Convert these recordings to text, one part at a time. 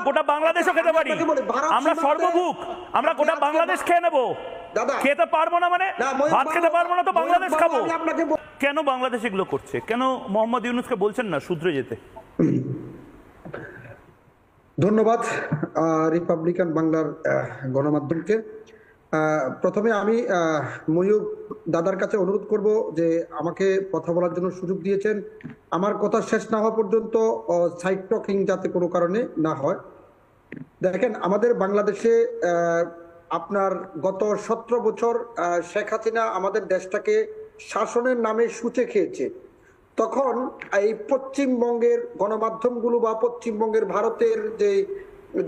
গোটা বাংলাদেশও খেতে পারি, আমরা সর্বভুক, আমরা গোটা বাংলাদেশ খেয়ে নেবো। খেতে পারবো না মানে ভাত খেতে পারবো না তো বাংলাদেশ খাবো কেন? বাংলাদেশ এগুলো করছে কেন? মোহাম্মদ ইউনূসকে বলছেন না শুধরে যেতে? ধন্যবাদ রিপাবলিকান বাংলার গণমাধ্যমকে। প্রথমে আমি ময়ূর দাদার কাছে অনুরোধ করব যে আমাকে কথা বলার জন্য সুযোগ দিয়েছেন। আমার কথা শেষ না হওয়া পর্যন্ত সাইড টকিং যাতে কোনো কারণে না হয়। দেখেন, আমাদের বাংলাদেশে আপনার গত 17 বছর শেখ হাসিনা আমাদের দেশটাকে শাসনের নামে সূচে খেয়েছে। তখন এই পশ্চিমবঙ্গের গণমাধ্যমগুলো বা পশ্চিমবঙ্গের ভারতের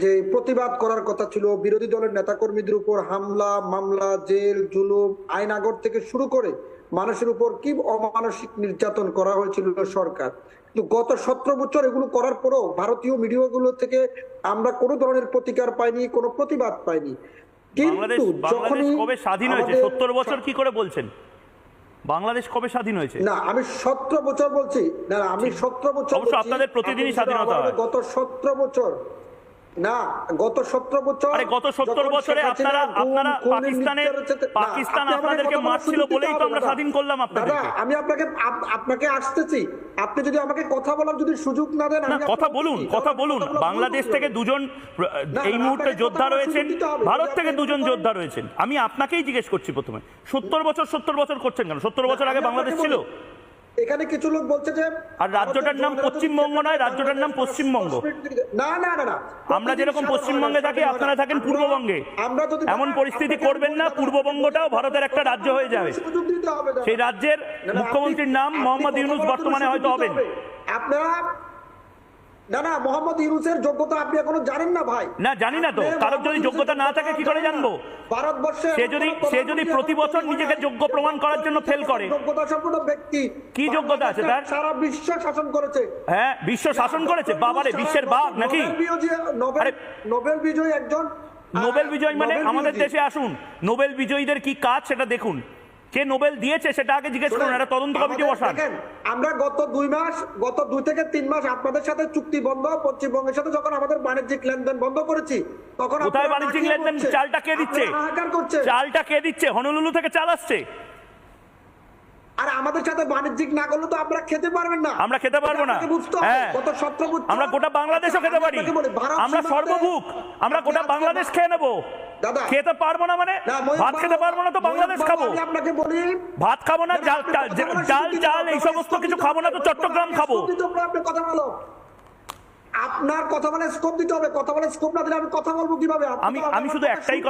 যে প্রতিবাদ করার কথা ছিল, বিরোধী দলের নেতাকর্মীদের উপর হামলা মামলা, জেল জুলুম, আইনাগর থেকে শুরু করে মানুষের উপর কি অমানসিক নির্যাতন করা হয়েছিল সরকার। কিন্তু গত 17 বছর এগুলো করার পরও ভারতীয় মিডিয়াগুলো থেকে আমরা কোনো ধরনের প্রতিকার পাইনি, কোনো প্রতিবাদ পাইনি। কিন্তু যখন কবে স্বাধীন হয়েছে 70 বছর কি করে বলছেন? বাংলাদেশ কবে স্বাধীন হয়েছে? না, আমি 17 বছর বলছি না, আমি 17 বছর অবশ্য আপনাদের প্রতিদিনই স্বাধীনতা হয়। গত 17 বছর না, গত 17 বছর। আরে গত 70 বছরে আপনারা পাকিস্তান আপনাদেরকে মারছিল বলেই তো আমরা স্বাধীন করলাম আপনাদের। দাদা, আমি আপনাকে আসতেছি, আপনি যদি আমাকে কথা বলার যদি সুযোগ না দেন। না, কথা বলুন। বাংলাদেশ থেকে দুজন এই মুহূর্তে যোদ্ধা রয়েছেন, ভারত থেকে দুজন যোদ্ধা রয়েছেন। আমি আপনাকেই জিজ্ঞেস করছি প্রথমে 70 বছর করছেন কেন? 70 বছর আগে বাংলাদেশ ছিল। এখানে কিছু লোক বলছে যে আর রাজ্যটার নাম পশ্চিমবঙ্গ নয়, রাজ্যটার নাম পশ্চিমবঙ্গ। না না না না, আমরা যেরকম পশ্চিমবঙ্গে থাকি আপনারা থাকেন পূর্ববঙ্গে। এমন পরিস্থিতি করবেন না, পূর্ববঙ্গটাও ভারতের একটা রাজ্য হয়ে যাবে। সেই রাজ্যের মুখ্যমন্ত্রীর নাম মোহাম্মদ ইউনূস বর্তমানে হয়তো হবেন। আপনারা না, মোহাম্মদ ইউনূসের যোগ্যতা আপনি এখনো জানেন না ভাই। না, জানি না তো। কারোর যদি যোগ্যতা না থাকে কি করে জানবো? ভারতবর্ষে সে যদি প্রতি বছর নিজেকে যোগ্য প্রমাণ করার জন্য ফেল করে, যোগ্যতা সম্পন্ন ব্যক্তি, কি যোগ্যতা আছে তার? সারা বিশ্ব শাসন করেছে। হ্যাঁ, বিশ্ব শাসন করেছে। বাবারে, বিশ্বের বাঘ নাকি? নোবেল বিজয়ী একজন। নোবেল বিজয় মানে আমাদের দেশে আসুন, নোবেল বিজয়ীদের কি কাজ সেটা দেখুন। কে নোবেল দিয়েছে সেটা আগে জিজ্ঞেস করুন, একটা তদন্ত কমিটি বসান। আমরা গত 2 থেকে 3 মাস আপনাদের সাথে চুক্তি বন্ধ, পশ্চিমবঙ্গের সাথে যখন আমাদের বাণিজ্যিক লেনদেন বন্ধ করেছি তখন কোথায় বাণিজ্যিক লেনদেন? চালটা কে দিচ্ছে? চালটা কে দিচ্ছে? হনুলুলু থেকে চাল আসছে। আর আমাদের সাথে বাণিজ্যিক না করলে তো আপনারা খেতে পারবেন না। আমরা খেতে পারবো না। হ্যাঁ, আমরা গোটা বাংলাদেশও খেতে পারি, আমরা সর্বভুক, আমরা গোটা বাংলাদেশ খেয়ে নেবো। খেতে পারবো না মানে ভাত খেতে পারবো না তো বাংলাদেশ খাবো। আপনাকে বলি, ভাত খাবো না, ডাল চাল এই সমস্ত কিছু খাবো না তো চট্টগ্রাম খাবো। আপনি কথা বলো, আপনার কথা বলে স্কোপ দিতে হবে। কথা বলে স্কোপ না দিলে আমি কথা বলবো কিভাবে? আমি শুধু একটাই